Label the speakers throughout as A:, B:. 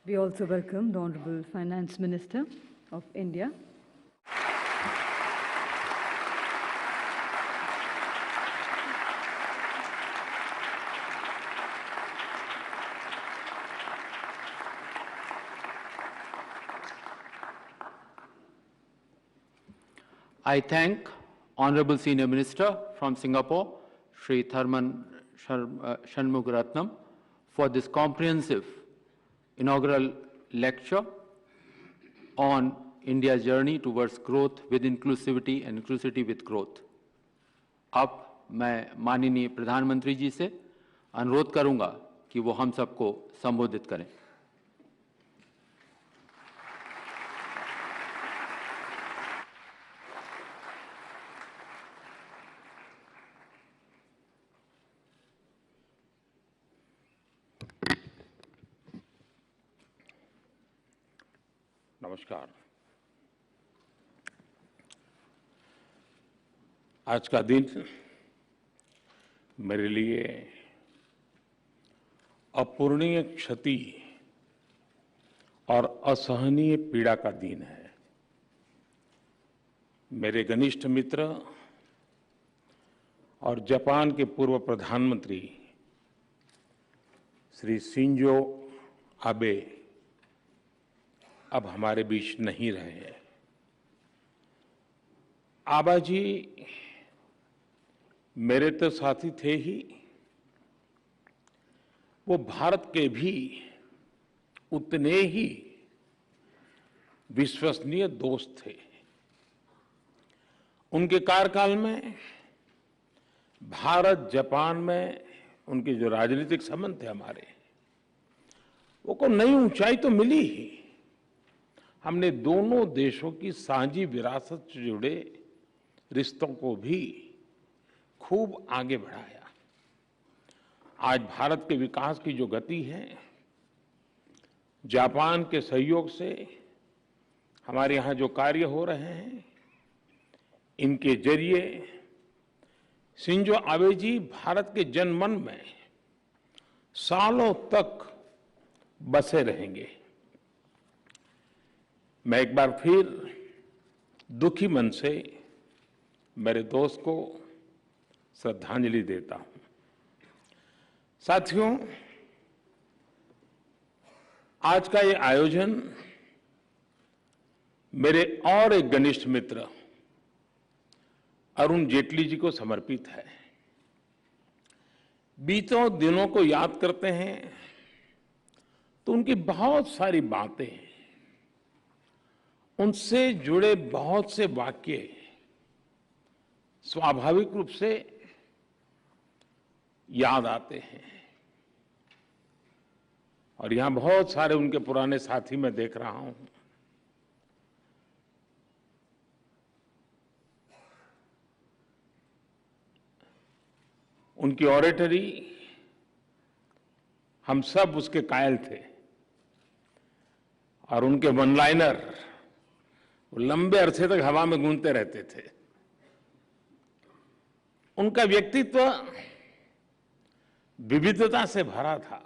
A: We also welcome the Honorable Finance Minister of India.
B: I thank Honorable Senior Minister from Singapore, Sri Tharman Shanmugaratnam, for this comprehensive inaugural lecture on India's journey towards growth with inclusivity and inclusivity with growth. अब मैं माननीय प्रधानमंत्री जी से अनुरोध करूंगा कि वो हम सबको संबोधित करें।
C: नमस्कार। आज का दिन मेरे लिए अपूरणीय क्षति और असहनीय पीड़ा का दिन है। मेरे घनिष्ठ मित्र और जापान के पूर्व प्रधानमंत्री श्री शिंजो आबे अब हमारे बीच नहीं रहे हैं। आबा जी मेरे तो साथी थे ही, वो भारत के भी उतने ही विश्वसनीय दोस्त थे। उनके कार्यकाल में भारत जापान में उनके जो राजनीतिक संबंध थे हमारे, वो को नई ऊंचाई तो मिली ही। हमने दोनों देशों की साझी विरासत से जुड़े रिश्तों को भी खूब आगे बढ़ाया। आज भारत के विकास की जो गति है, जापान के सहयोग से हमारे यहाँ जो कार्य हो रहे हैं, इनके जरिए शिंजो आबे जी भारत के जनमन में सालों तक बसे रहेंगे। मैं एक बार फिर दुखी मन से मेरे दोस्त को श्रद्धांजलि देता हूं। साथियों, आज का ये आयोजन मेरे और एक घनिष्ठ मित्र अरुण जेटली जी को समर्पित है। बीतों दिनों को याद करते हैं तो उनकी बहुत सारी बातें, उनसे जुड़े बहुत से वाक्य स्वाभाविक रूप से याद आते हैं। और यहां बहुत सारे उनके पुराने साथी मैं देख रहा हूं। उनकी ऑरेटरी हम सब उसके कायल थे, और उनके वन लाइनर लंबे अरसे तक हवा में गूंजते रहते थे। उनका व्यक्तित्व विविधता से भरा था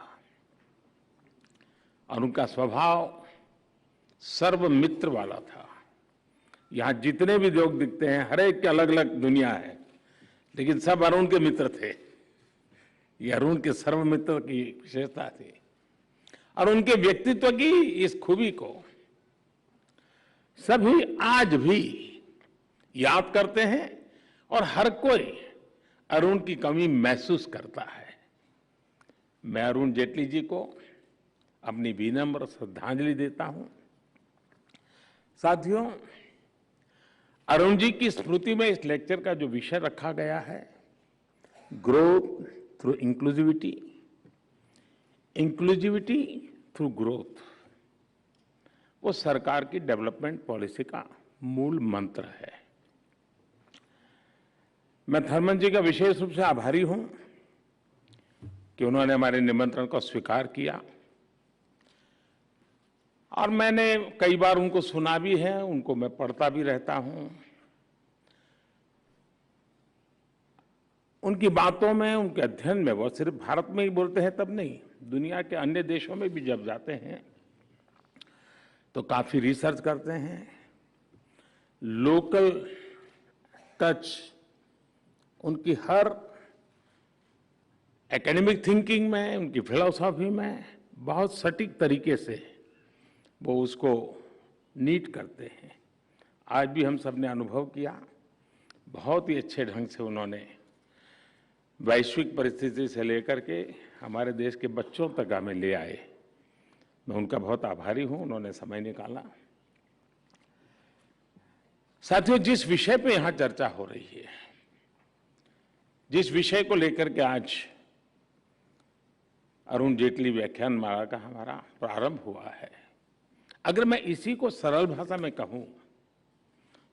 C: और उनका स्वभाव सर्वमित्र वाला था। यहां जितने भी लोग दिखते हैं, हर एक की अलग अलग दुनिया है, लेकिन सब अरुण के मित्र थे। ये अरुण के सर्वमित्र की विशेषता थी। और उनके व्यक्तित्व की इस खूबी को सभी आज भी याद करते हैं और हर कोई अरुण की कमी महसूस करता है। मैं अरुण जेटली जी को अपनी विनम्र श्रद्धांजलि देता हूं। साथियों, अरुण जी की स्मृति में इस लेक्चर का जो विषय रखा गया है, growth through inclusivity, inclusivity through growth, वो सरकार की डेवलपमेंट पॉलिसी का मूल मंत्र है। मैं थर्मन जी का विशेष रूप से आभारी हूं कि उन्होंने हमारे निमंत्रण को स्वीकार किया, और मैंने कई बार उनको सुना भी है, उनको मैं पढ़ता भी रहता हूं। उनकी बातों में, उनके अध्ययन में, वो सिर्फ भारत में ही बोलते हैं तब नहीं, दुनिया के अन्य देशों में भी जब जाते हैं तो काफी रिसर्च करते हैं, लोकल टच उनकी हर एकेडमिक थिंकिंग में, उनकी फिलॉसफी में बहुत सटीक तरीके से वो उसको नीट करते हैं। आज भी हम सब ने अनुभव किया, बहुत ही अच्छे ढंग से उन्होंने वैश्विक परिस्थिति से लेकर के हमारे देश के बच्चों तक हमें ले आए। मैं उनका बहुत आभारी हूं, उन्होंने समय निकाला। साथियों, जिस विषय पे यहां चर्चा हो रही है, जिस विषय को लेकर के आज अरुण जेटली व्याख्यान माला का हमारा प्रारंभ हुआ है, अगर मैं इसी को सरल भाषा में कहूं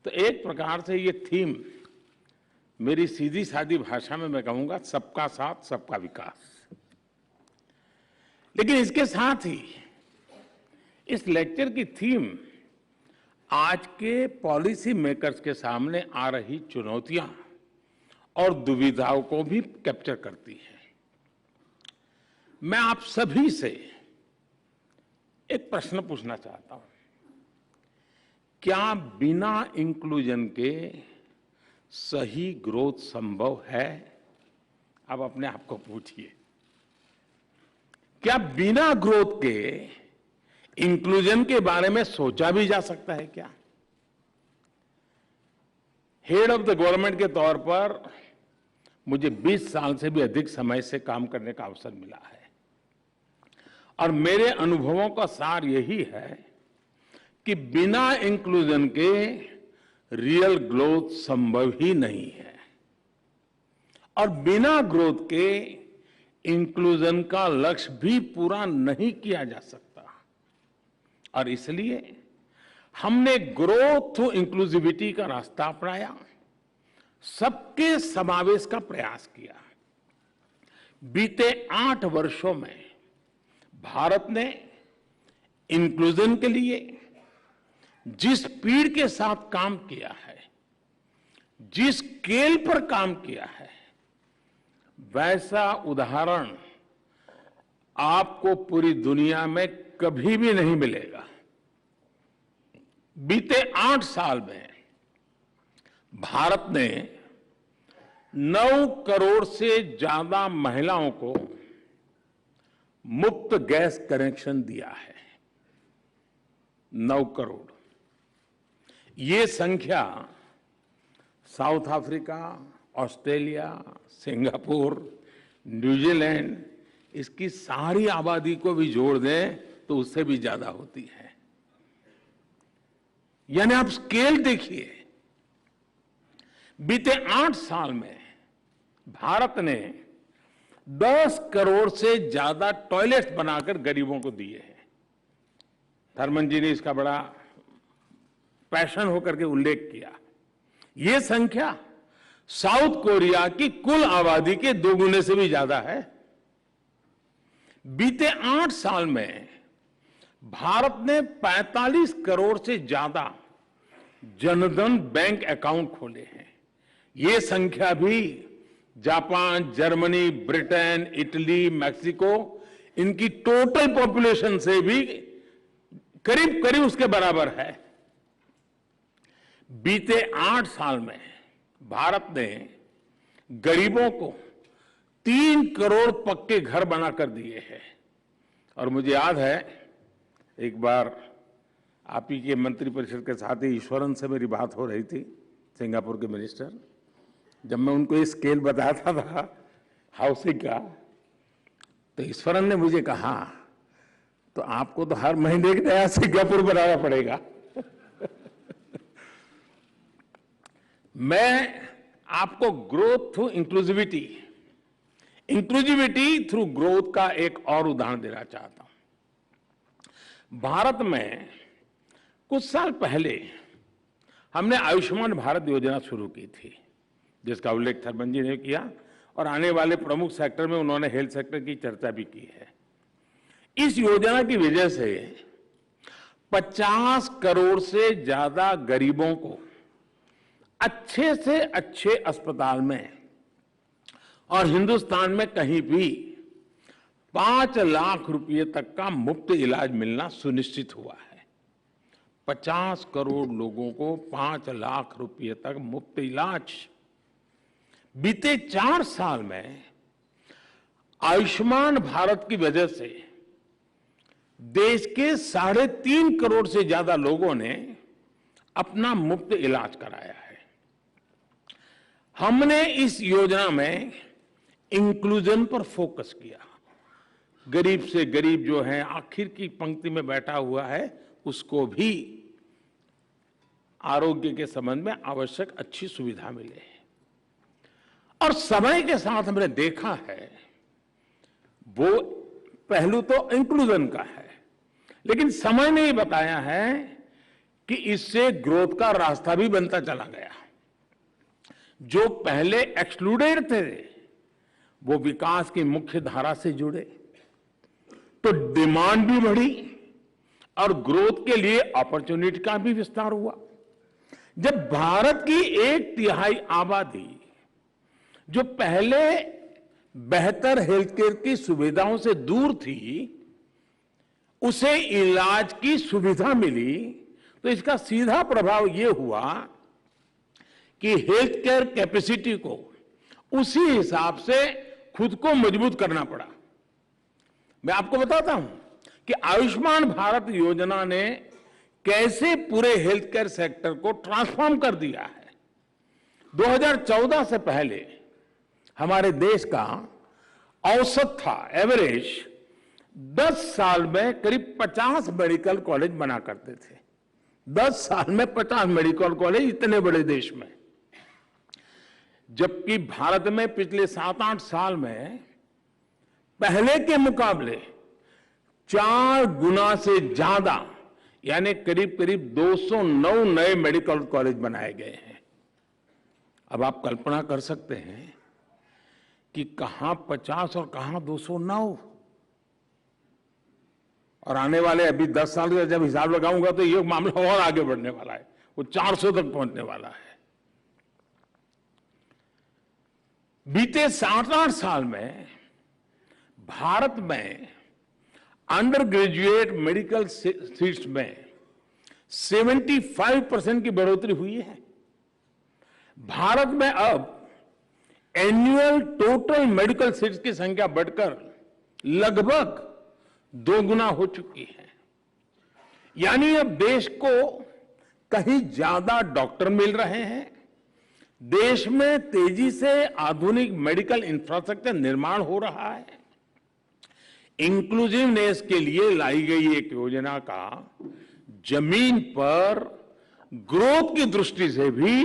C: तो एक प्रकार से ये थीम, मेरी सीधी सादी भाषा में मैं कहूंगा, सबका साथ सबका विकास। लेकिन इसके साथ ही इस लेक्चर की थीम आज के पॉलिसी मेकर्स के सामने आ रही चुनौतियां और दुविधाओं को भी कैप्चर करती है। मैं आप सभी से एक प्रश्न पूछना चाहता हूं, क्या बिना इंक्लूजन के सही ग्रोथ संभव है? आप अपने आप को पूछिए, क्या बिना ग्रोथ के इंक्लूजन के बारे में सोचा भी जा सकता है? क्या हेड ऑफ द गवर्नमेंट के तौर पर मुझे 20 साल से भी अधिक समय से काम करने का अवसर मिला है और मेरे अनुभवों का सार यही है कि बिना इंक्लूजन के रियल ग्रोथ संभव ही नहीं है और बिना ग्रोथ के इंक्लूजन का लक्ष्य भी पूरा नहीं किया जा सकता। और इसलिए हमने ग्रोथ थ्रू इंक्लूसिविटी का रास्ता अपनाया, सबके समावेश का प्रयास किया। बीते 8 वर्षों में भारत ने इंक्लूजन के लिए जिस स्पीड के साथ काम किया है, जिस स्केल पर काम किया है, वैसा उदाहरण आपको पूरी दुनिया में कभी भी नहीं मिलेगा। बीते 8 साल में भारत ने 9 करोड़ से ज्यादा महिलाओं को मुफ्त गैस कनेक्शन दिया है। 9 करोड़। ये संख्या south Africa, Australia, Singapore, New Zealand, इसकी सारी आबादी को भी जोड़ दें तो उससे भी ज्यादा होती है। यानी आप स्केल देखिए, बीते 8 साल में भारत ने 10 करोड़ से ज्यादा टॉयलेट्स बनाकर गरीबों को दिए हैं। थर्मन जी ने इसका बड़ा पैशन होकर के उल्लेख किया। यह संख्या साउथ कोरिया की कुल आबादी के 2 गुने से भी ज्यादा है। बीते 8 साल में भारत ने 45 करोड़ से ज्यादा जनधन बैंक अकाउंट खोले हैं। यह संख्या भी Japan, Germany, Britain, Italy, Mexico, इनकी टोटल पॉपुलेशन से भी करीब करीब उसके बराबर है। बीते 8 साल में भारत ने गरीबों को 3 करोड़ पक्के घर बनाकर दिए हैं। और मुझे याद है, एक बार आप ही के मंत्रिपरिषद के साथ ही ईश्वरन से मेरी बात हो रही थी, सिंगापुर के मिनिस्टर। जब मैं उनको ये स्केल बताता था हाउसिंग का, तो ईश्वरन ने मुझे कहा, तो आपको तो हर महीने एक नया सिंगापुर बनाना पड़ेगा। मैं आपको growth through inclusivity, inclusivity through growth का एक और उदाहरण देना चाहता हूं। भारत में कुछ साल पहले हमने आयुष्मान भारत योजना शुरू की थी, जिसका उल्लेख थर्मन जी ने किया और आने वाले प्रमुख सेक्टर में उन्होंने हेल्थ सेक्टर की चर्चा भी की है। इस योजना की वजह से 50 करोड़ से ज्यादा गरीबों को अच्छे से अच्छे अस्पताल में और हिंदुस्तान में कहीं भी 5 लाख रुपए तक का मुफ्त इलाज मिलना सुनिश्चित हुआ है। 50 करोड़ लोगों को 5 लाख रुपए तक मुफ्त इलाज। बीते 4 साल में आयुष्मान भारत की वजह से देश के 3.5 करोड़ से ज्यादा लोगों ने अपना मुफ्त इलाज कराया है। हमने इस योजना में इंक्लूजन पर फोकस किया। गरीब से गरीब जो है, आखिर की पंक्ति में बैठा हुआ है, उसको भी आरोग्य के संबंध में आवश्यक अच्छी सुविधा मिले। और समय के साथ हमने देखा है, वो पहलू तो इंक्लूजन का है, लेकिन समय ने ये बताया है कि इससे ग्रोथ का रास्ता भी बनता चला गया। जो पहले एक्सक्लूडेड थे वो विकास की मुख्य धारा से जुड़े, तो डिमांड भी बढ़ी और ग्रोथ के लिए अपॉर्चुनिटी का भी विस्तार हुआ। जब भारत की 1/3 आबादी जो पहले बेहतर हेल्थ केयर की सुविधाओं से दूर थी, उसे इलाज की सुविधा मिली, तो इसका सीधा प्रभाव यह हुआ कि हेल्थ केयर कैपेसिटी को उसी हिसाब से खुद को मजबूत करना पड़ा। मैं आपको बताता हूं कि आयुष्मान भारत योजना ने कैसे पूरे हेल्थ केयर सेक्टर को ट्रांसफॉर्म कर दिया है। 2014 से पहले हमारे देश का औसत था, एवरेज 10 साल में करीब 50 मेडिकल कॉलेज बना करते थे। 10 साल में 50 मेडिकल कॉलेज, इतने बड़े देश में। जबकि भारत में पिछले 7-8 साल में पहले के मुकाबले 4 गुना से ज्यादा, यानी करीब करीब 209 नए मेडिकल कॉलेज बनाए गए हैं। अब आप कल्पना कर सकते हैं कि कहां 50 और कहां 209। और आने वाले अभी 10 साल का जब हिसाब लगाऊंगा तो ये मामला और आगे बढ़ने वाला है, वो 400 तक पहुंचने वाला है। बीते 7-8 साल में भारत में अंडर ग्रेजुएट मेडिकल सीट्स में 75% की बढ़ोतरी हुई है। भारत में अब एनुअल टोटल मेडिकल सीट्स की संख्या बढ़कर लगभग 2 गुना हो चुकी है। यानी अब देश को कहीं ज्यादा डॉक्टर मिल रहे हैं, देश में तेजी से आधुनिक मेडिकल इंफ्रास्ट्रक्चर निर्माण हो रहा है। इंक्लूसिवनेस के लिए लाई गई एक योजना का जमीन पर ग्रोथ की दृष्टि से भी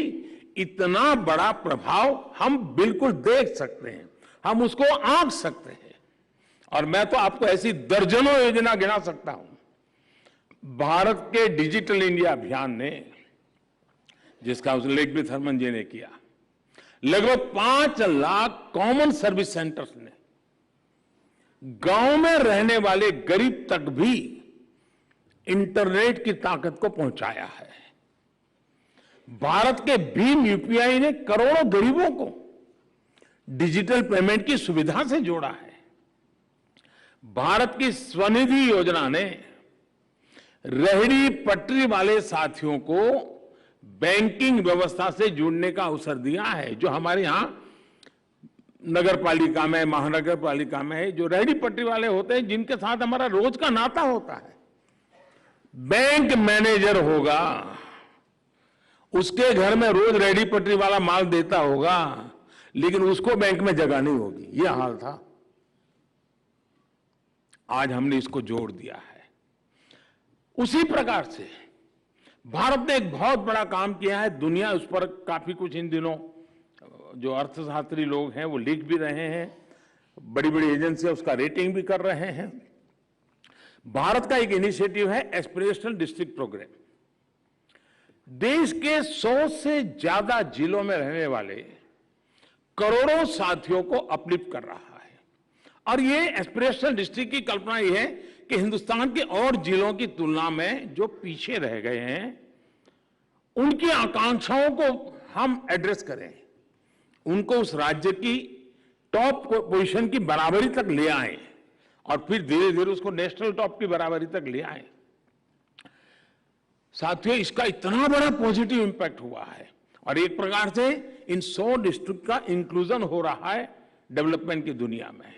C: इतना बड़ा प्रभाव हम बिल्कुल देख सकते हैं, हम उसको आंक सकते हैं। और मैं तो आपको ऐसी दर्जनों योजना गिना सकता हूं। भारत के डिजिटल इंडिया अभियान ने, जिसका उल्लेख भी थर्मन जी ने किया, लगभग 5 लाख कॉमन सर्विस सेंटर्स ने गांव में रहने वाले गरीब तक भी इंटरनेट की ताकत को पहुंचाया है। भारत के भीम यूपीआई ने करोड़ों गरीबों को डिजिटल पेमेंट की सुविधा से जोड़ा है। भारत की स्वनिधि योजना ने रेहड़ी पटरी वाले साथियों को बैंकिंग व्यवस्था से जुड़ने का अवसर दिया है। जो हमारे यहां नगर पालिका में, महानगर पालिका में जो रेहड़ी पटरी वाले होते हैं, जिनके साथ हमारा रोज का नाता होता है, बैंक मैनेजर होगा, उसके घर में रोज रेहड़ी पटरी वाला माल देता होगा, लेकिन उसको बैंक में जगह नहीं होगी। यह हाल था। आज हमने इसको जोड़ दिया है। उसी प्रकार से भारत ने एक बहुत बड़ा काम किया है। दुनिया उस पर काफी कुछ इन दिनों जो अर्थशास्त्री लोग हैं वो लिख भी रहे हैं, बड़ी बड़ी एजेंसियां उसका रेटिंग भी कर रहे हैं। भारत का एक इनिशिएटिव है एस्पिरेशनल डिस्ट्रिक्ट प्रोग्राम। देश के 100 से ज्यादा जिलों में रहने वाले करोड़ों साथियों को अपलिफ्ट कर रहा है। और ये एस्पिरेशनल डिस्ट्रिक्ट की कल्पना ये है कि हिंदुस्तान के और जिलों की तुलना में जो पीछे रह गए हैं, उनकी आकांक्षाओं को हम एड्रेस करें, उनको उस राज्य की टॉप पोजीशन की बराबरी तक ले आए और फिर धीरे धीरे उसको नेशनल टॉप की बराबरी तक ले आए। साथियों, इसका इतना बड़ा पॉजिटिव इंपैक्ट हुआ है और एक प्रकार से इन 100 डिस्ट्रिक्ट का इंक्लूजन हो रहा है डेवलपमेंट की दुनिया में।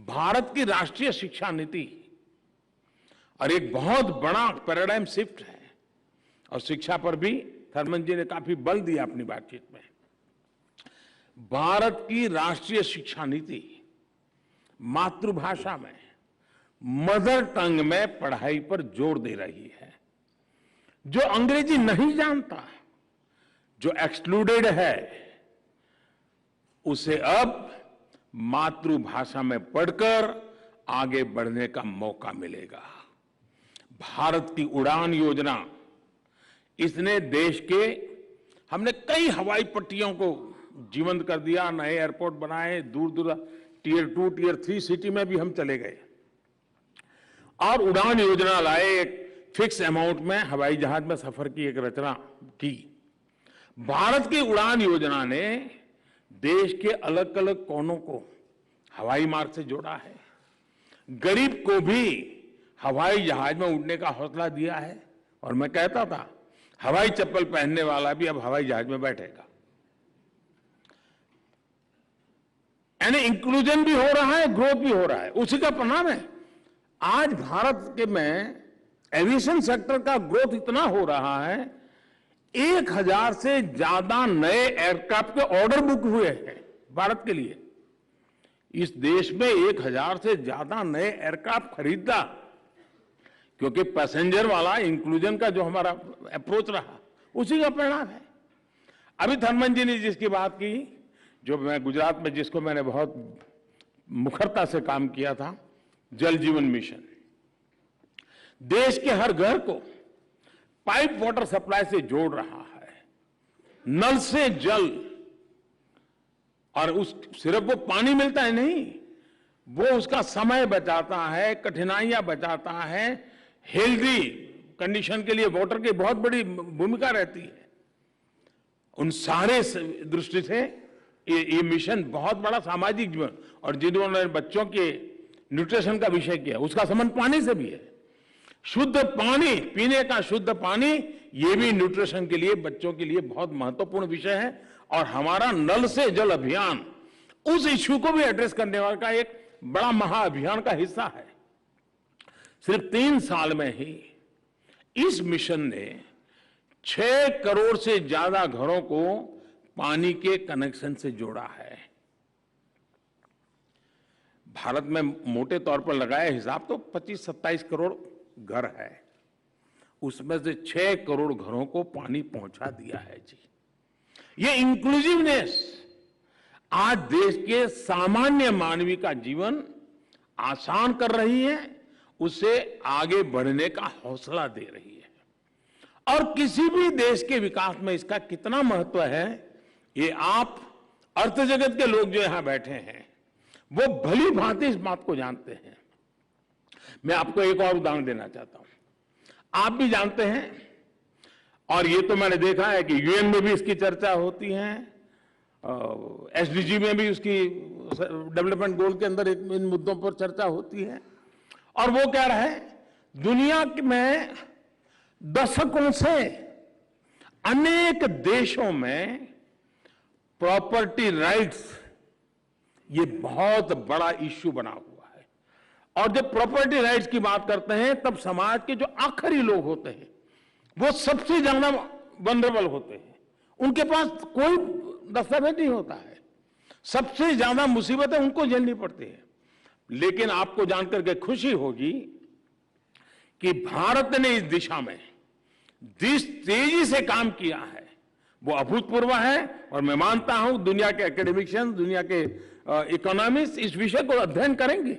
C: भारत की राष्ट्रीय शिक्षा नीति और एक बहुत बड़ा पैराडाइम शिफ्ट है और शिक्षा पर भी थर्मन जी ने काफी बल दिया अपनी बातचीत में। भारत की राष्ट्रीय शिक्षा नीति मातृभाषा में, मदर टंग में पढ़ाई पर जोर दे रही है। जो अंग्रेजी नहीं जानता, जो एक्सक्लूडेड है, उसे अब मातृभाषा में पढ़कर आगे बढ़ने का मौका मिलेगा। भारत की उड़ान योजना, इसने देश के, हमने कई हवाई पट्टियों को जीवंत कर दिया, नए एयरपोर्ट बनाए, दूर दूर टियर 2, टियर 3 सिटी में भी हम चले गए और उड़ान योजना लाए। एक फिक्स अमाउंट में हवाई जहाज में सफर की एक रचना की। भारत की उड़ान योजना ने देश के अलग अलग कोनों को हवाई मार्ग से जोड़ा है। गरीब को भी हवाई जहाज में उड़ने का हौसला दिया है और मैं कहता था हवाई चप्पल पहनने वाला भी अब हवाई जहाज में बैठेगा। यानी इंक्लूजन भी हो रहा है, ग्रोथ भी हो रहा है। उसी का परिणाम है आज भारत के में एविएशन सेक्टर का ग्रोथ इतना हो रहा है, 1000 से ज्यादा नए एयरक्राफ्ट के ऑर्डर बुक हुए हैं भारत के लिए। इस देश में 1000 से ज्यादा नए एयरक्राफ्ट खरीदा, क्योंकि पैसेंजर वाला इंक्लूजन का जो हमारा अप्रोच रहा, उसी का परिणाम है। अभी थर्मन जी ने जिसकी बात की, जो मैं गुजरात में जिसको मैंने बहुत मुखरता से काम किया था, जल जीवन मिशन, देश के हर घर को पाइप वाटर सप्लाई से जोड़ रहा है, नल से जल। और उस सिर्फ वो पानी मिलता है नहीं, वो उसका समय बचाता है, कठिनाइयां बचाता है, हेल्दी कंडीशन के लिए वाटर की बहुत बड़ी भूमिका रहती है। उन सारे दृष्टि से ये मिशन बहुत बड़ा सामाजिक जीवन, और जिन्होंने बच्चों के न्यूट्रिशन का विषय किया, उसका संबंध पानी से भी है। शुद्ध पानी, पीने का शुद्ध पानी, ये भी न्यूट्रिशन के लिए, बच्चों के लिए बहुत महत्वपूर्ण विषय है। और हमारा नल से जल अभियान उस इश्यू को भी एड्रेस करने वाला का एक बड़ा महाअभियान का हिस्सा है। सिर्फ 3 साल में ही इस मिशन ने 6 करोड़ से ज्यादा घरों को पानी के कनेक्शन से जोड़ा है। भारत में मोटे तौर पर लगाया हिसाब तो 25-27 करोड़ घर है, उसमें से 6 करोड़ घरों को पानी पहुंचा दिया है जी। ये इंक्लूसिवनेस आज देश के सामान्य मानवी का जीवन आसान कर रही है, उसे आगे बढ़ने का हौसला दे रही है। और किसी भी देश के विकास में इसका कितना महत्व है, ये आप अर्थ जगत के लोग जो यहां बैठे हैं वो भली भांति इस बात को जानते हैं। मैं आपको एक और उदाहरण देना चाहता हूं। आप भी जानते हैं, और ये तो मैंने देखा है कि यूएन में भी इसकी चर्चा होती है, एसडीजी में भी उसकी डेवलपमेंट गोल के अंदर इन मुद्दों पर चर्चा होती है। और वो कह रहा है, दुनिया में दशकों से अनेक देशों में प्रॉपर्टी राइट्स ये बहुत बड़ा इश्यू बना हुआ है। और जब प्रॉपर्टी राइट्स की बात करते हैं, तब समाज के जो आखिरी लोग होते हैं वो सबसे ज्यादा वल्नरेबल होते हैं, उनके पास कोई दस्तावेज नहीं होता है, सबसे ज्यादा मुसीबतें उनको झेलनी पड़ती है। लेकिन आपको जानकर के खुशी होगी कि भारत ने इस दिशा में जिस तेजी से काम किया है वो अभूतपूर्व है। और मैं मानता हूं दुनिया के एकेडमिशियंस, दुनिया के इकोनॉमिस्ट इस विषय को अध्ययन करेंगे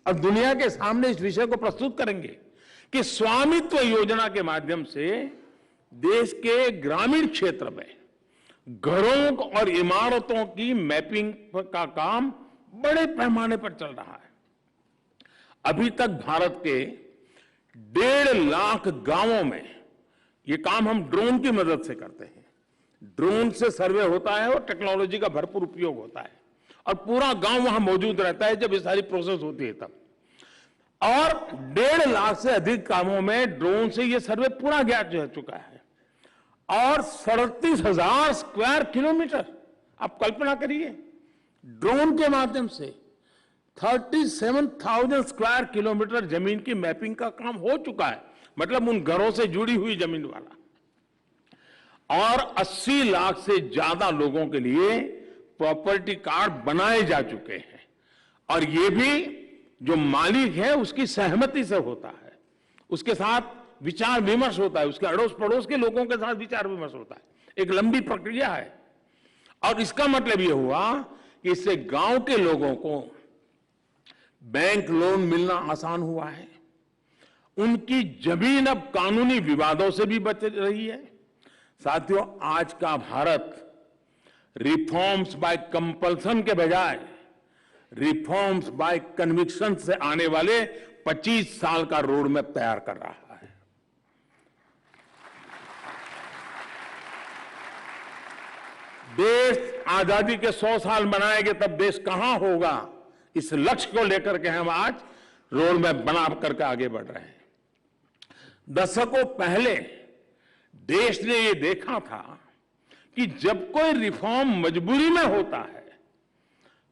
C: और दुनिया के सामने इस विषय को प्रस्तुत करेंगे कि स्वामित्व योजना के माध्यम से देश के ग्रामीण क्षेत्र में घरों और इमारतों की मैपिंग का काम बड़े पैमाने पर चल रहा है। अभी तक भारत के 1.5 लाख गांवों में ये काम हम ड्रोन की मदद से करते हैं। ड्रोन से सर्वे होता है और टेक्नोलॉजी का भरपूर उपयोग होता है और पूरा गांव वहां मौजूद रहता है जब ये सारी प्रोसेस होती है तब। और 1.5 लाख से अधिक कामों में ड्रोन से ये सर्वे पूरा किया जा चुका है। और 37,000 स्क्वायर किलोमीटर, आप कल्पना करिए, ड्रोन के माध्यम से 37,000 स्क्वायर किलोमीटर जमीन की मैपिंग का काम हो चुका है, मतलब उन घरों से जुड़ी हुई जमीन वाला। और 80 लाख से ज्यादा लोगों के लिए प्रॉपर्टी कार्ड बनाए जा चुके हैं, और ये भी जो मालिक है उसकी सहमति से होता है, उसके साथ विचार विमर्श होता है, उसके अड़ोस पड़ोस के लोगों के साथ विचार विमर्श होता है। एक लंबी प्रक्रिया है। और इसका मतलब यह हुआ कि इससे गांव के लोगों को बैंक लोन मिलना आसान हुआ है, उनकी जमीन अब कानूनी विवादों से भी बच रही है। साथियों, आज का भारत रिफॉर्म्स बाय कंपल्सन के बजाय रिफॉर्म्स बाय कन्विक्शन से आने वाले 25 साल का रोड मैप तैयार कर रहा है। देश आजादी के 100 साल मनाएंगे तब देश कहां होगा, इस लक्ष्य को लेकर के हम आज रोड मैप बना करके आगे बढ़ रहे हैं। दशकों पहले देश ने यह देखा था कि जब कोई रिफॉर्म मजबूरी में होता है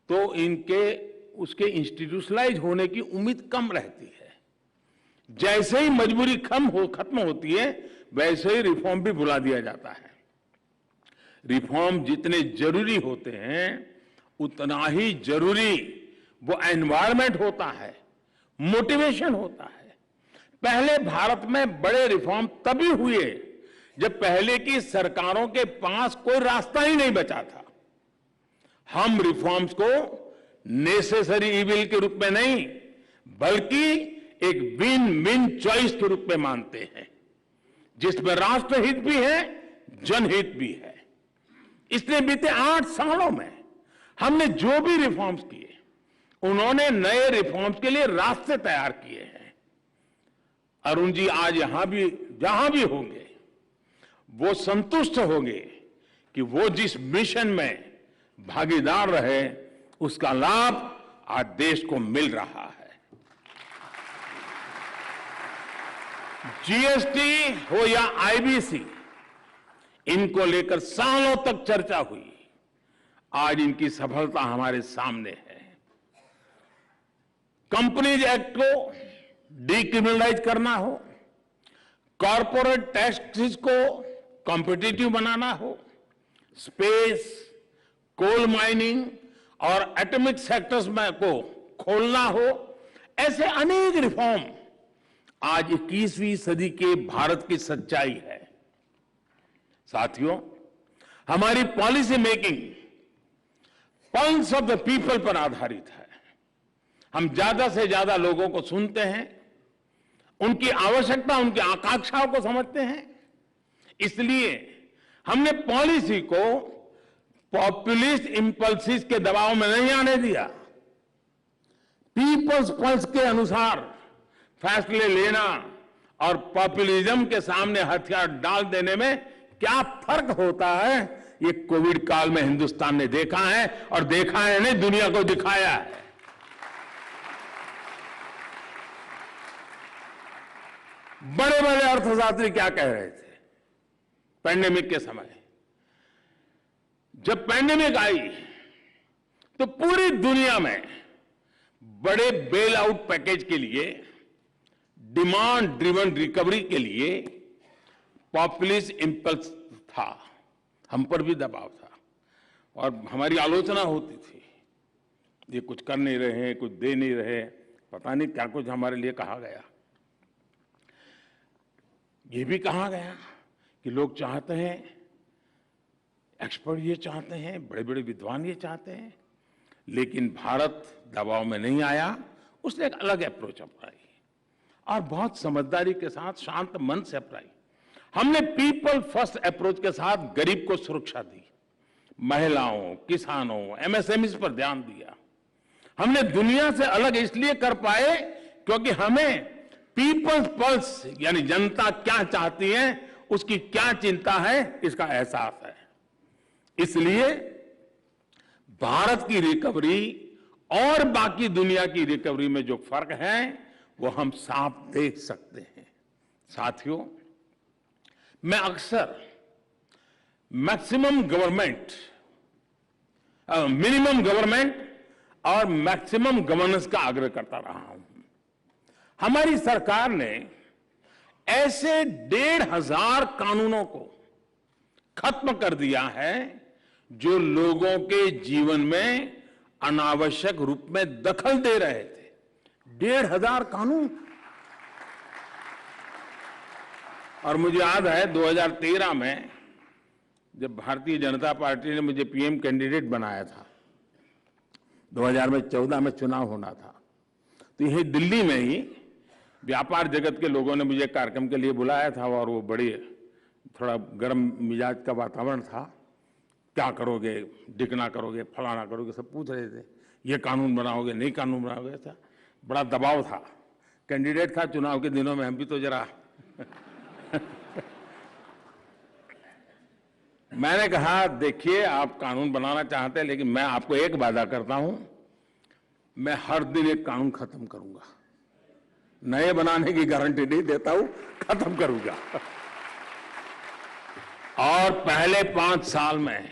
C: तो उसके इंस्टीट्यूशनलाइज होने की उम्मीद कम रहती है। जैसे ही मजबूरी खत्म होती है वैसे ही रिफॉर्म भी बुला दिया जाता है। रिफॉर्म जितने जरूरी होते हैं उतना ही जरूरी वो एनवायरनमेंट होता है, मोटिवेशन होता है। पहले भारत में बड़े रिफॉर्म तभी हुए जब पहले की सरकारों के पास कोई रास्ता ही नहीं बचा था। हम रिफॉर्म्स को नेसेसरी इविल के रूप में नहीं बल्कि एक विन विन चॉइस के रूप में मानते हैं, जिसमें राष्ट्रहित भी है, जनहित भी है। इसलिए बीते 8 सालों में हमने जो भी रिफॉर्म्स किए, उन्होंने नए रिफॉर्म्स के लिए रास्ते तैयार किए हैं। अरुण जी आज जहां भी होंगे वो संतुष्ट होंगे कि वो जिस मिशन में भागीदार रहे उसका लाभ आज देश को मिल रहा है। जीएसटी हो या आईबीसी, इनको लेकर सालों तक चर्चा हुई, आज इनकी सफलता हमारे सामने है। कंपनीज एक्ट को डीक्रिमिनलाइज करना हो, कॉरपोरेट टैक्सेस को कॉम्पिटिटिव बनाना हो, स्पेस, कोल माइनिंग और एटॉमिक सेक्टर्स में को खोलना हो, ऐसे अनेक रिफॉर्म आज 21वीं सदी के भारत की सच्चाई है। साथियों, हमारी policy making pulse of the people पर आधारित है। हम ज्यादा से ज्यादा लोगों को सुनते हैं, उनकी आवश्यकता, उनकी आकांक्षाओं को समझते हैं। इसलिए हमने पॉलिसी को पॉपुलिस्ट इंपल्सिस के दबाव में नहीं आने दिया। पीपल्स पल्स के अनुसार फैसले लेना और पॉपुलिज्म के सामने हथियार डाल देने में क्या फर्क होता है, ये कोविड काल में हिंदुस्तान ने देखा है, और देखा है नहीं, दुनिया को दिखाया है। बड़े बड़े अर्थशास्त्री क्या कह रहे थे पैंडेमिक के समय? जब पैंडेमिक आई तो पूरी दुनिया में बड़े बेल आउट पैकेज के लिए, डिमांड ड्रिवन रिकवरी के लिए पॉपुलिस्ट इंपल्स था, हम पर भी दबाव था और हमारी आलोचना होती थी, ये कुछ कर नहीं रहे, कुछ दे नहीं रहे, पता नहीं क्या कुछ हमारे लिए कहा गया। ये भी कहा गया कि लोग चाहते हैं, एक्सपर्ट ये चाहते हैं, बड़े बड़े विद्वान ये चाहते हैं, लेकिन भारत दबाव में नहीं आया। उसने एक अलग अप्रोच अपनाई और बहुत समझदारी के साथ, शांत मन से अपनाई। हमने पीपल फर्स्ट अप्रोच के साथ गरीब को सुरक्षा दी, महिलाओं, किसानों, एमएसएमई पर ध्यान दिया। हमने दुनिया से अलग इसलिए कर पाए क्योंकि हमें पीपल्स पल्स यानी जनता क्या चाहती है, उसकी क्या चिंता है, इसका एहसास है। इसलिए भारत की रिकवरी और बाकी दुनिया की रिकवरी में जो फर्क है वो हम साफ देख सकते हैं। साथियों, मैं अक्सर मैक्सिमम गवर्नमेंट, मिनिमम गवर्नमेंट और मैक्सिमम गवर्नेंस का आग्रह करता रहा हूं। हमारी सरकार ने ऐसे 1,500 कानूनों को खत्म कर दिया है जो लोगों के जीवन में अनावश्यक रूप में दखल दे रहे थे। 1,500 कानून। और मुझे याद है 2013 में जब भारतीय जनता पार्टी ने मुझे पीएम कैंडिडेट बनाया था, 2014 में चुनाव होना था, तो यही दिल्ली में ही व्यापार जगत के लोगों ने मुझे कार्यक्रम के लिए बुलाया था और वो बड़ी थोड़ा गर्म मिजाज का वातावरण था। क्या करोगे, डिकना करोगे, फलाना करोगे, सब पूछ रहे थे। ये कानून बनाओगे, नहीं कानून बनाओगे, ऐसा बड़ा दबाव था। कैंडिडेट था चुनाव के दिनों में, हम भी तो जरा मैंने कहा देखिए आप कानून बनाना चाहते हैं, लेकिन मैं आपको एक वादा करता हूं, मैं हर दिन एक कानून खत्म करूंगा। नए बनाने की गारंटी नहीं देता हूं, खत्म करूंगा। और पहले 5 साल में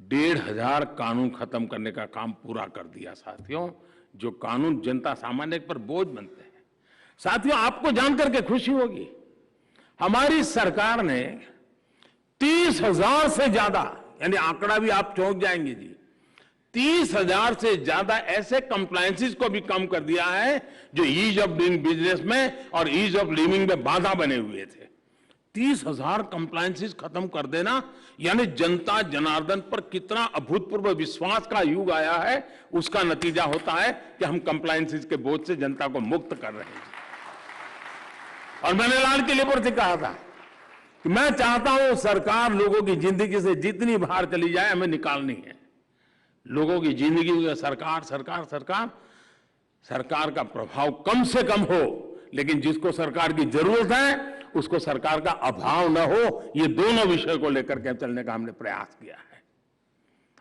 C: 1,500 कानून खत्म करने का काम पूरा कर दिया साथियों, जो कानून जनता सामान्य पर बोझ बनते हैं। साथियों, आपको जानकर के खुशी होगी, हमारी सरकार ने 30,000 से ज्यादा, यानी आंकड़ा भी आप चौंक जाएंगे जी, 30,000 से ज्यादा ऐसे कंप्लायंसेस को भी कम कर दिया है जो ईज ऑफ डूइंग बिजनेस में और ईज ऑफ लिविंग में बाधा बने हुए थे। 30,000 कंप्लायंसेस खत्म कर देना, यानी जनता जनार्दन पर कितना अभूतपूर्व विश्वास का युग आया है, उसका नतीजा होता है कि हम कंप्लायंसेस के बोझ से जनता को मुक्त कर रहे हैं। और मैंने लाल किले पर से कहा था कि मैं चाहता हूं सरकार लोगों की जिंदगी से जितनी बाहर चली जाए हमें निकालनी है। लोगों की जिंदगी में सरकार सरकार सरकार सरकार का प्रभाव कम से कम हो, लेकिन जिसको सरकार की जरूरत है उसको सरकार का अभाव न हो, ये दोनों विषय को लेकर के चलने का हमने प्रयास किया है।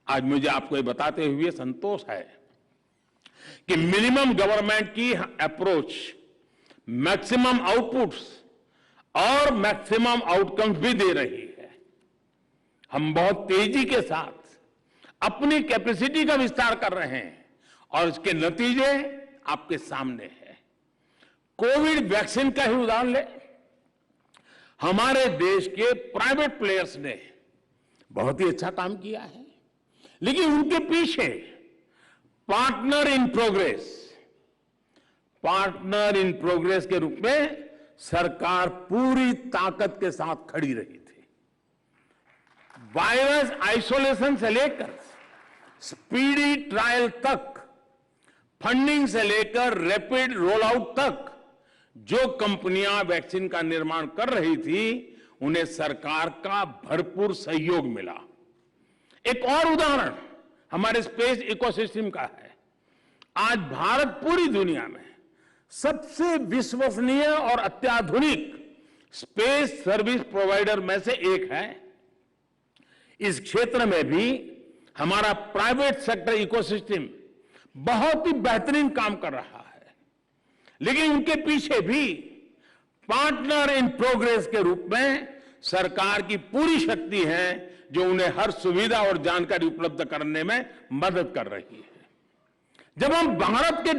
C: आज मुझे आपको ये बताते हुए संतोष है कि मिनिमम गवर्नमेंट की अप्रोच मैक्सिमम आउटपुट्स और मैक्सिमम आउटकम्स भी दे रही है। हम बहुत तेजी के साथ अपनी कैपेसिटी का विस्तार कर रहे हैं और इसके नतीजे आपके सामने हैं। कोविड वैक्सीन का ही उदाहरण ले, हमारे देश के प्राइवेट प्लेयर्स ने बहुत ही अच्छा काम किया है, लेकिन उनके पीछे पार्टनर इन प्रोग्रेस के रूप में सरकार पूरी ताकत के साथ खड़ी रही थी। वायरस आइसोलेशन से लेकर स्पीडी ट्रायल तक, फंडिंग से लेकर रैपिड रोल आउट तक जो कंपनियां वैक्सीन का निर्माण कर रही थी, उन्हें सरकार का भरपूर सहयोग मिला। एक और उदाहरण हमारे स्पेस इकोसिस्टम का है। आज भारत पूरी दुनिया में सबसे विश्वसनीय और अत्याधुनिक स्पेस सर्विस प्रोवाइडर में से एक है। इस क्षेत्र में भी हमारा प्राइवेट सेक्टर इकोसिस्टम बहुत ही बेहतरीन काम कर रहा है, लेकिन उनके पीछे भी पार्टनर इन प्रोग्रेस के रूप में सरकार की पूरी शक्ति है, जो उन्हें हर सुविधा और जानकारी उपलब्ध करने में मदद कर रही है। जब हम भारत के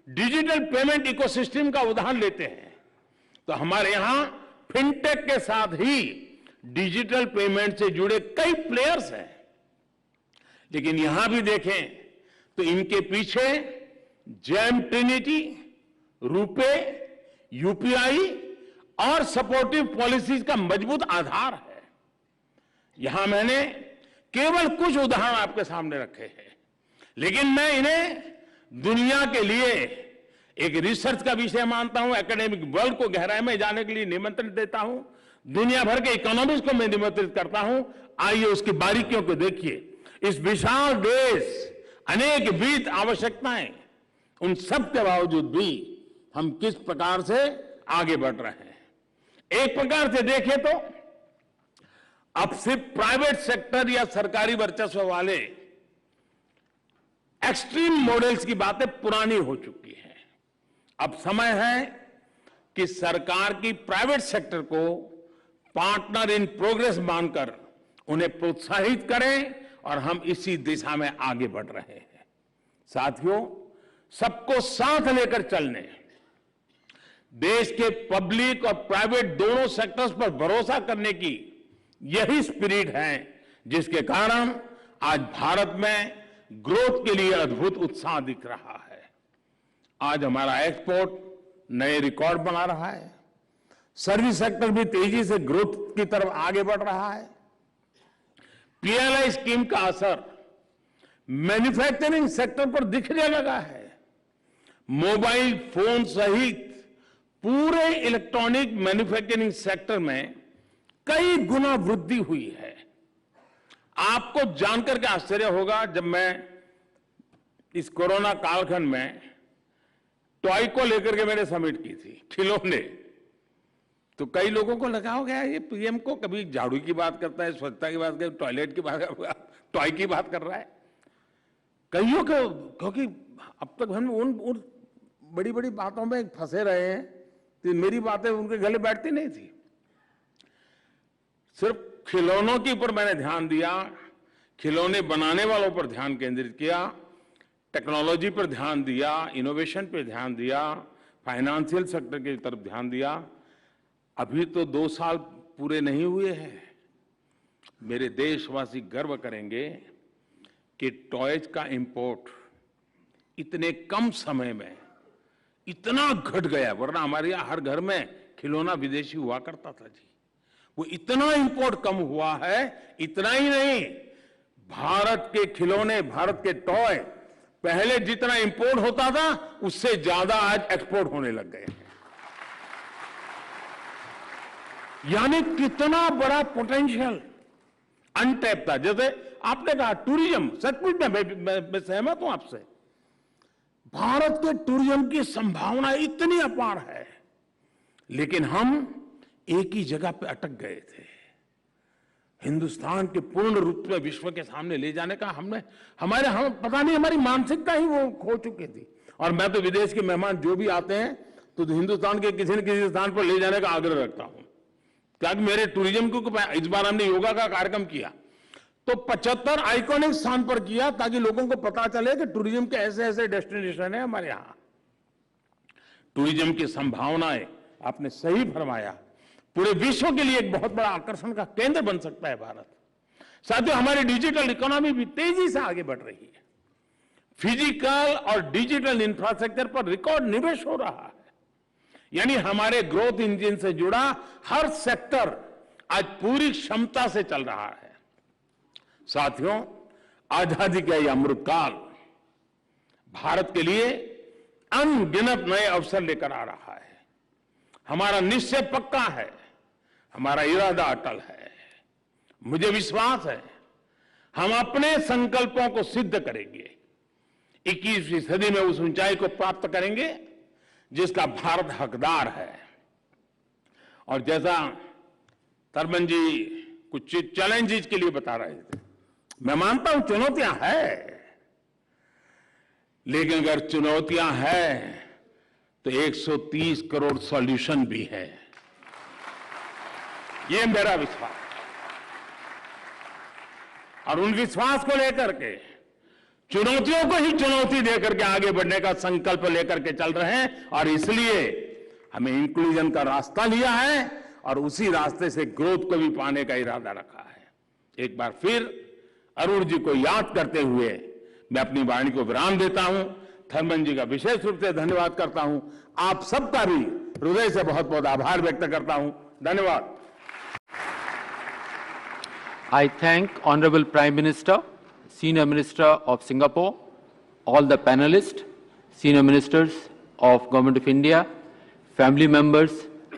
C: डिजिटल पेमेंट इकोसिस्टम का उदाहरण लेते हैं, तो हमारे यहां फिनटेक के साथ ही डिजिटल पेमेंट से जुड़े कई प्लेयर्स हैं, लेकिन यहां भी देखें तो इनके पीछे जेम ट्रिनिटी, रुपे, यूपीआई और सपोर्टिव पॉलिसीज का मजबूत आधार है। यहां मैंने केवल कुछ उदाहरण आपके सामने रखे हैं, लेकिन मैं इन्हें दुनिया के लिए एक रिसर्च का विषय मानता हूं। एकेडमिक वर्ल्ड को गहराई में जाने के लिए निमंत्रण देता हूं। दुनिया भर के इकोनॉमिक्स को मैं निमंत्रित करता हूं। आइए उसकी बारीकियों को देखिए। इस विशाल देश, अनेक विविध आवश्यकताएं, उन सब के बावजूद भी हम किस प्रकार से आगे बढ़ रहे हैं। एक प्रकार से देखें तो अब सिर्फ प्राइवेट सेक्टर या सरकारी वर्चस्व वाले एक्सट्रीम मॉडल्स की बातें पुरानी हो चुकी हैं। अब समय है कि सरकार की प्राइवेट सेक्टर को पार्टनर इन प्रोग्रेस मानकर उन्हें प्रोत्साहित करें और हम इसी दिशा में आगे बढ़ रहे हैं। साथियों, सबको साथ लेकर चलने, देश के पब्लिक और प्राइवेट दोनों सेक्टर्स पर भरोसा करने की यही स्पिरिट है जिसके कारण आज भारत में ग्रोथ के लिए अद्भुत उत्साह दिख रहा है। आज हमारा एक्सपोर्ट नए रिकॉर्ड बना रहा है, सर्विस सेक्टर भी तेजी से ग्रोथ की तरफ आगे बढ़ रहा है। पीएलआई स्कीम का असर मैन्युफैक्चरिंग सेक्टर पर दिखने लगा है। मोबाइल फोन सहित पूरे इलेक्ट्रॉनिक मैन्युफैक्चरिंग सेक्टर में कई गुना वृद्धि हुई है। आपको जानकर के आश्चर्य होगा, जब मैं इस कोरोना कालखंड में टॉय को लेकर के मैंने समिट की थी, खिलौने, तो कई लोगों को लगा हो गया ये पीएम को कभी झाड़ू की बात करता है, स्वच्छता की बात करता है, टॉयलेट की बात, टॉय की बात कर रहा है। कईयों को, क्योंकि अब तक हम उन बड़ी बड़ी बातों में फंसे रहे हैं तो मेरी बातें उनके गले बैठती नहीं थी। सिर्फ खिलौनों के ऊपर मैंने ध्यान दिया, खिलौने बनाने वालों पर ध्यान केंद्रित किया, टेक्नोलॉजी पर ध्यान दिया, इनोवेशन पर ध्यान दिया, फाइनेंशियल सेक्टर की तरफ ध्यान दिया। अभी तो 2 साल पूरे नहीं हुए हैं। मेरे देशवासी गर्व करेंगे कि टॉयज का इंपोर्ट इतने कम समय में इतना घट गया, वरना हमारे यहां हर घर में खिलौना विदेशी हुआ करता था जी। वो इतना इंपोर्ट कम हुआ है। इतना ही नहीं, भारत के खिलौने, भारत के टॉय पहले जितना इंपोर्ट होता था उससे ज्यादा आज एक्सपोर्ट होने लग गए हैं। यानी कितना बड़ा पोटेंशियल अनटैप था। जैसे आपने कहा टूरिज्म, सचमुच मैं सहमत हूं आपसे। भारत के टूरिज्म की संभावना इतनी अपार है, लेकिन हम एक ही जगह पे अटक गए थे। हिंदुस्तान के पूर्ण रूप में विश्व के सामने ले जाने का हम पता नहीं, हमारी मानसिकता ही वो खो चुकी थी। और मैं तो विदेश के मेहमान जो भी आते हैं तो हिंदुस्तान के किसी न किसी स्थान पर ले जाने का आग्रह रखता हूं। क्या मेरे टूरिज्म को, इस बार हमने योगा का कार्यक्रम किया तो 75 आइकॉनिक स्थान पर किया ताकि लोगों को पता चले कि टूरिज्म के ऐसे ऐसे डेस्टिनेशन है हमारे यहां। टूरिज्म की संभावनाएं, आपने सही फरमाया, पूरे विश्व के लिए एक बहुत बड़ा आकर्षण का केंद्र बन सकता है भारत। साथियों, हमारी डिजिटल इकोनॉमी भी तेजी से आगे बढ़ रही है। फिजिकल और डिजिटल इंफ्रास्ट्रक्चर पर रिकॉर्ड निवेश हो रहा है। यानी हमारे ग्रोथ इंजन से जुड़ा हर सेक्टर आज पूरी क्षमता से चल रहा है। साथियों, आजादी का यह अमृतकाल भारत के लिए अनगिनत नए अवसर लेकर आ रहा है। हमारा निश्चय पक्का है, हमारा इरादा अटल है। मुझे विश्वास है हम अपने संकल्पों को सिद्ध करेंगे, 21वीं सदी में उस ऊंचाई को प्राप्त करेंगे जिसका भारत हकदार है। और जैसा थर्मन जी कुछ चैलेंजेस के लिए बता रहे थे, मैं मानता हूं चुनौतियां हैं, लेकिन अगर चुनौतियां हैं तो 130 करोड़ सॉल्यूशन भी है। ये मेरा विश्वास, और उन विश्वास को लेकर के चुनौतियों को ही चुनौती देकर के आगे बढ़ने का संकल्प लेकर के चल रहे हैं। और इसलिए हमें इंक्लूजन का रास्ता लिया है और उसी रास्ते से ग्रोथ को भी पाने का इरादा रखा है। एक बार फिर अरुण जी को याद करते हुए मैं अपनी वाणी को विराम देता हूं। थर्मन जी का विशेष रूप से धन्यवाद करता हूं। आप सबका भी हृदय से बहुत बहुत आभार व्यक्त करता हूं। धन्यवाद।
B: I thank Honorable Prime Minister, Senior Minister of Singapore, all the panelists, Senior Ministers of Government of India, family members,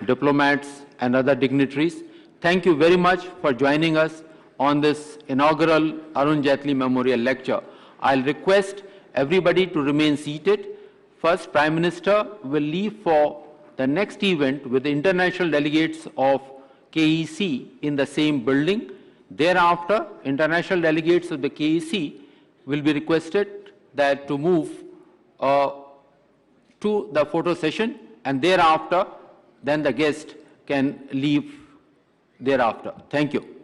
B: diplomats and other dignitaries. Thank you very much for joining us on this inaugural Arun Jaitley Memorial Lecture. I'll request everybody to remain seated. First, Prime Minister will leave for the next event with the international delegates of KEC in the same building. Thereafter, international delegates of the KEC will be requested that to move to the photo session, and thereafter, then the guest can leave thereafter. Thank you.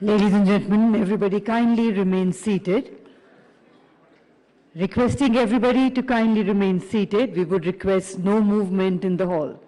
A: Ladies and gentlemen, everybody kindly remain seated. Requesting everybody to kindly remain seated, we would request no movement in the hall.